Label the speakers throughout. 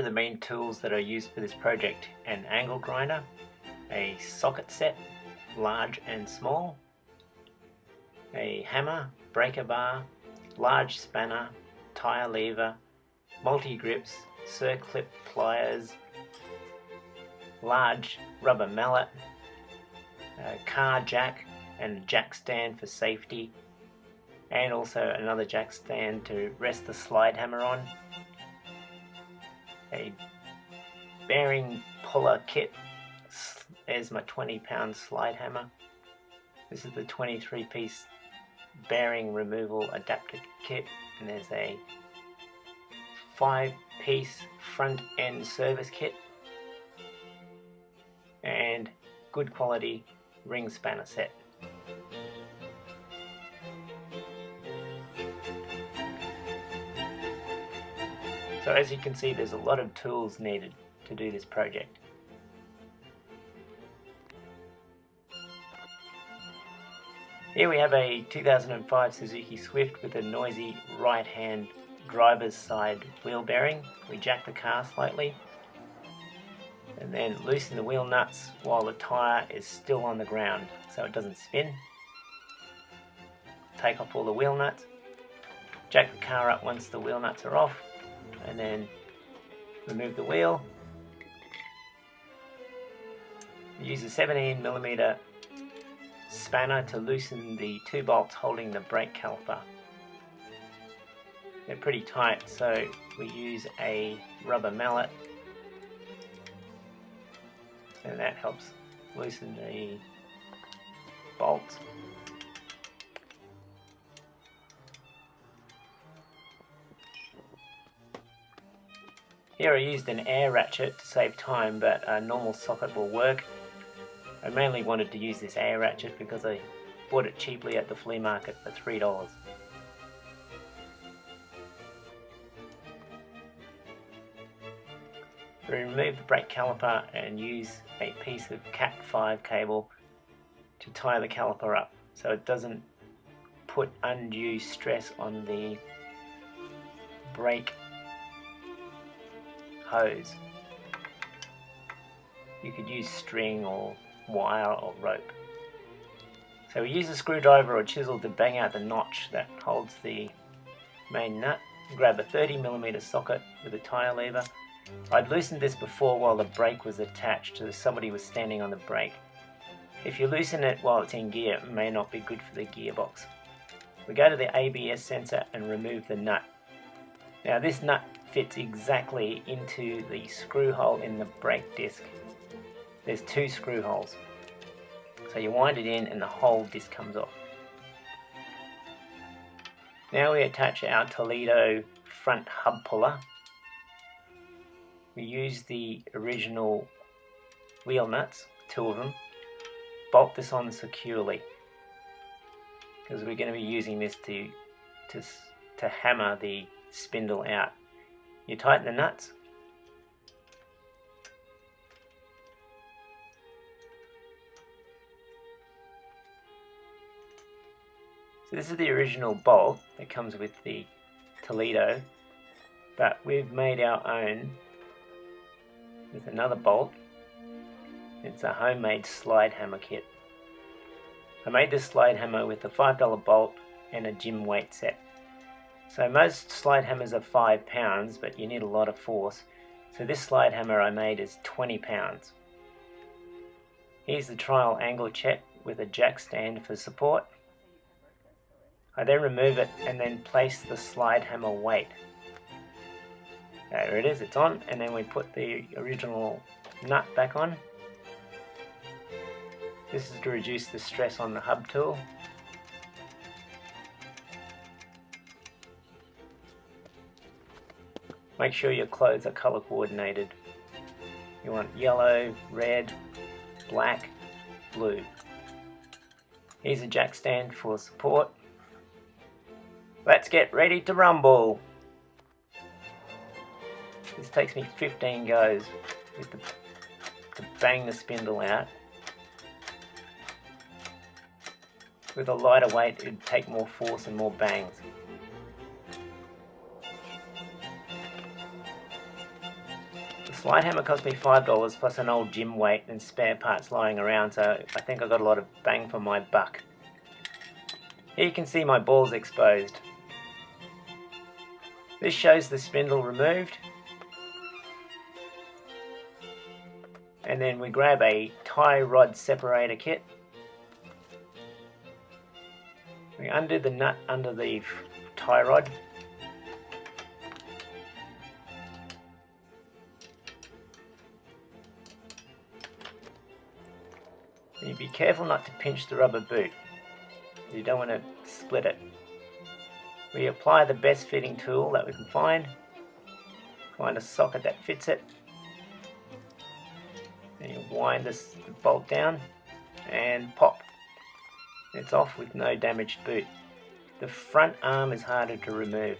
Speaker 1: the main tools that are used for this project: an angle grinder, a socket set, large and small, a hammer, breaker bar, large spanner, tire lever, multi-grips, circlip pliers, large rubber mallet, a car jack and a jack stand for safety, and also another jack stand to rest the slide hammer on, a bearing puller kit. There's my 20-pound slide hammer. This is the 23-piece bearing removal adapter kit, and there's a 5-piece front end service kit and good quality ring spanner set. So as you can see, there's a lot of tools needed to do this project. Here we have a 2005 Suzuki Swift with a noisy right-hand driver's side wheel bearing. We jack the car slightly and then loosen the wheel nuts while the tyre is still on the ground so it doesn't spin. Take off all the wheel nuts, jack the car up once the wheel nuts are off, and then remove the wheel. Use a 17mm spanner to loosen the 2 bolts holding the brake caliper. They're pretty tight, so we use a rubber mallet, and that helps loosen the bolts. Here I used an air ratchet to save time, but a normal socket will work. I mainly wanted to use this air ratchet because I bought it cheaply at the flea market for $3. We remove the brake caliper and use a piece of Cat 5 cable to tie the caliper up so it doesn't put undue stress on the brake hose. You could use string or wire or rope. So we use a screwdriver or chisel to bang out the notch that holds the main nut. Grab a 30mm socket with a tire lever. I'd loosened this before while the brake was attached, so somebody was standing on the brake. If you loosen it while it's in gear, it may not be good for the gearbox. We go to the ABS sensor and remove the nut. Now this nut fits exactly into the screw hole in the brake disc. There's 2 screw holes. So you wind it in and the whole disc comes off. Now we attach our Toledo front hub puller. We use the original wheel nuts, 2 of them. Bolt this on securely because we're going to be using this to hammer the spindle out. You tighten the nuts. So this is the original bolt that comes with the Toledo, but we've made our own with another bolt. It's a homemade slide hammer kit. I made this slide hammer with a $5 bolt and a gym weight set. So most slide hammers are 5 pounds, but you need a lot of force. So this slide hammer I made is 20 pounds. Here's the trial angle check with a jack stand for support. I then remove it and then place the slide hammer weight. There it is, it's on, and then we put the original nut back on. This is to reduce the stress on the hub tool. Make sure your clothes are color coordinated. You want yellow, red, black, blue. Here's a jack stand for support. Let's get ready to rumble. This takes me 15 goes to bang the spindle out. With a lighter weight, it'd take more force and more bangs. slide hammer cost me $5 plus an old gym weight and spare parts lying around, so I think I got a lot of bang for my buck. Here you can see my balls exposed. This shows the spindle removed. And then we grab a tie rod separator kit. We undo the nut under the tie rod. You be careful not to pinch the rubber boot. You don't want to split it. We apply the best fitting tool that we can find a socket that fits it, and you wind the bolt down and pop. It's off with no damaged boot. The front arm is harder to remove.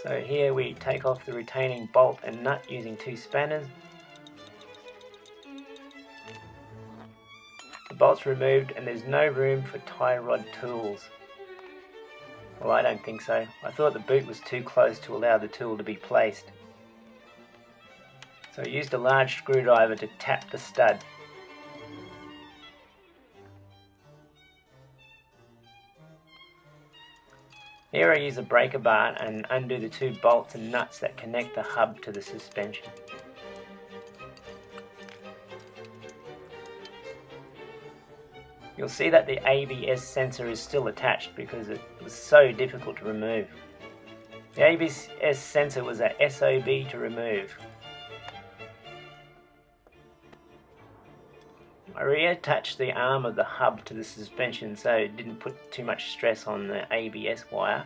Speaker 1: So here we take off the retaining bolt and nut using 2 spanners. The bolt's removed and there's no room for tie rod tools. Well, I don't think so. I thought the boot was too close to allow the tool to be placed. So I used a large screwdriver to tap the stud. Here I use a breaker bar and undo the 2 bolts and nuts that connect the hub to the suspension. You'll see that the ABS sensor is still attached because it was so difficult to remove. The ABS sensor was a SOB to remove. I reattached the arm of the hub to the suspension so it didn't put too much stress on the ABS wire.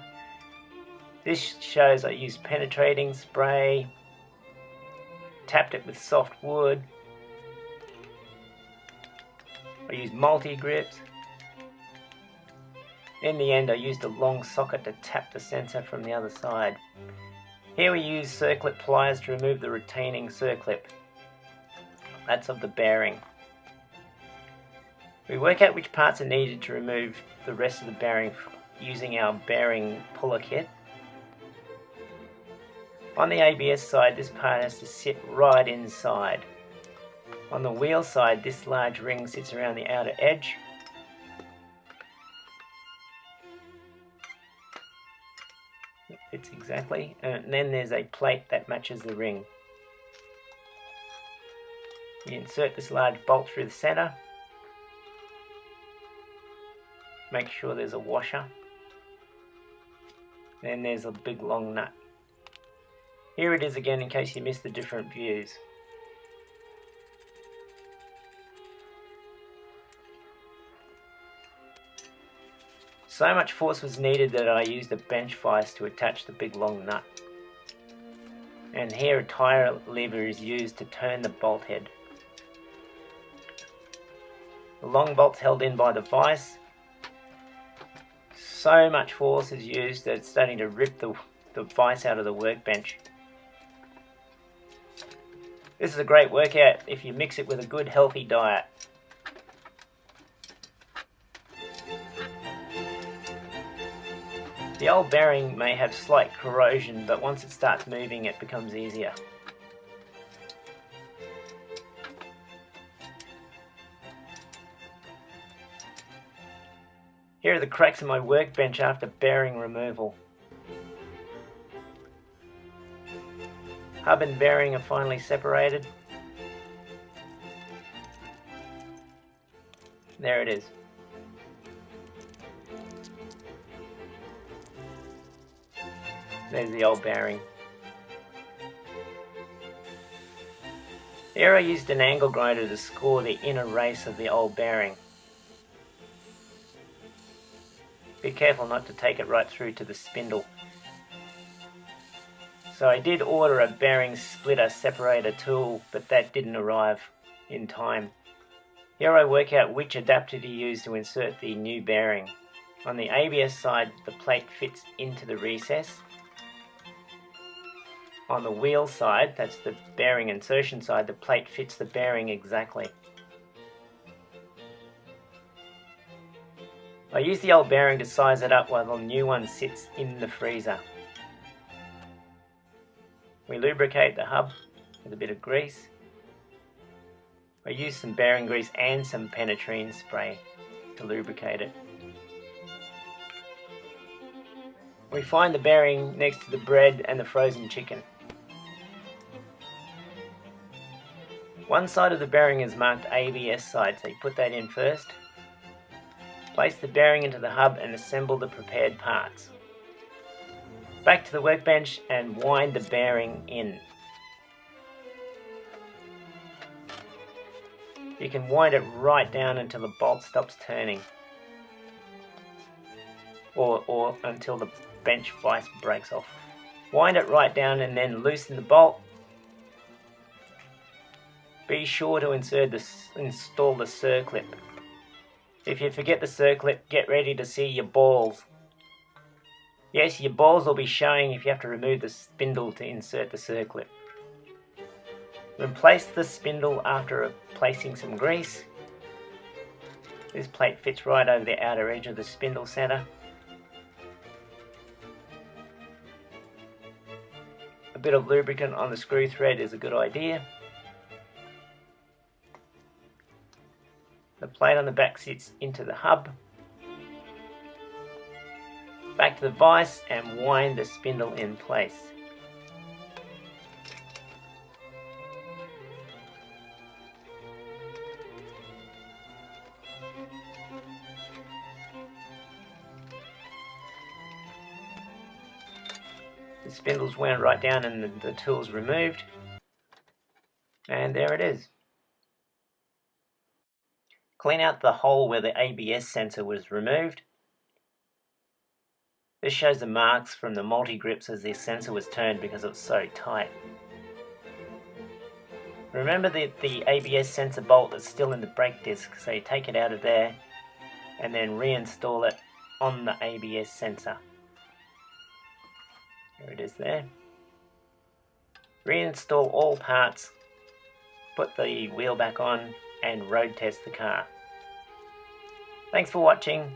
Speaker 1: This shows I used penetrating spray, tapped it with soft wood. I used multi-grips. In the end I used a long socket to tap the sensor from the other side. Here we use circlip pliers to remove the retaining circlip. That's of the bearing. We work out which parts are needed to remove the rest of the bearing using our bearing puller kit. On the ABS side, this part has to sit right inside. On the wheel side, this large ring sits around the outer edge. It fits exactly, and then there's a plate that matches the ring. We insert this large bolt through the center. Make sure there's a washer. Then there's a big long nut. Here it is again in case you missed the different views. So much force was needed that I used a bench vise to attach the big long nut. And here a tire lever is used to turn the bolt head. The long bolt's held in by the vise. So much force is used that it's starting to rip the vise out of the workbench. This is a great workout if you mix it with a good healthy diet. The old bearing may have slight corrosion, but once it starts moving it becomes easier. Here are the cracks in my workbench after bearing removal. Hub and bearing are finally separated. There it is. There's the old bearing. Here I used an angle grinder to score the inner race of the old bearing. Be careful not to take it right through to the spindle. So I did order a bearing splitter separator tool, but that didn't arrive in time. Here I work out which adapter to use to insert the new bearing. On the ABS side, the plate fits into the recess. On the wheel side, that's the bearing insertion side, the plate fits the bearing exactly. I use the old bearing to size it up while the new one sits in the freezer. We lubricate the hub with a bit of grease. I use some bearing grease and some penetrine spray to lubricate it. We find the bearing next to the bread and the frozen chicken. One side of the bearing is marked ABS side, so you put that in first. Place the bearing into the hub and assemble the prepared parts. Back to the workbench and wind the bearing in. You can wind it right down until the bolt stops turning, or until the bench vise breaks off. Wind it right down and then loosen the bolt. Be sure to install the circlip. If you forget the circlip, get ready to see your balls. Yes, your balls will be showing if you have to remove the spindle to insert the circlip. Replace the spindle after placing some grease. This plate fits right over the outer edge of the spindle center. A bit of lubricant on the screw thread is a good idea. The plate on the back sits into the hub. Back to the vise and wind the spindle in place. The spindle's wound right down and the tool's removed. And there it is. Clean out the hole where the ABS sensor was removed. This shows the marks from the multi-grips as the sensor was turned because it was so tight. Remember the ABS sensor bolt that's still in the brake disc, so you take it out of there and then reinstall it on the ABS sensor. There it is there. Reinstall all parts, put the wheel back on and road test the car. Thanks for watching.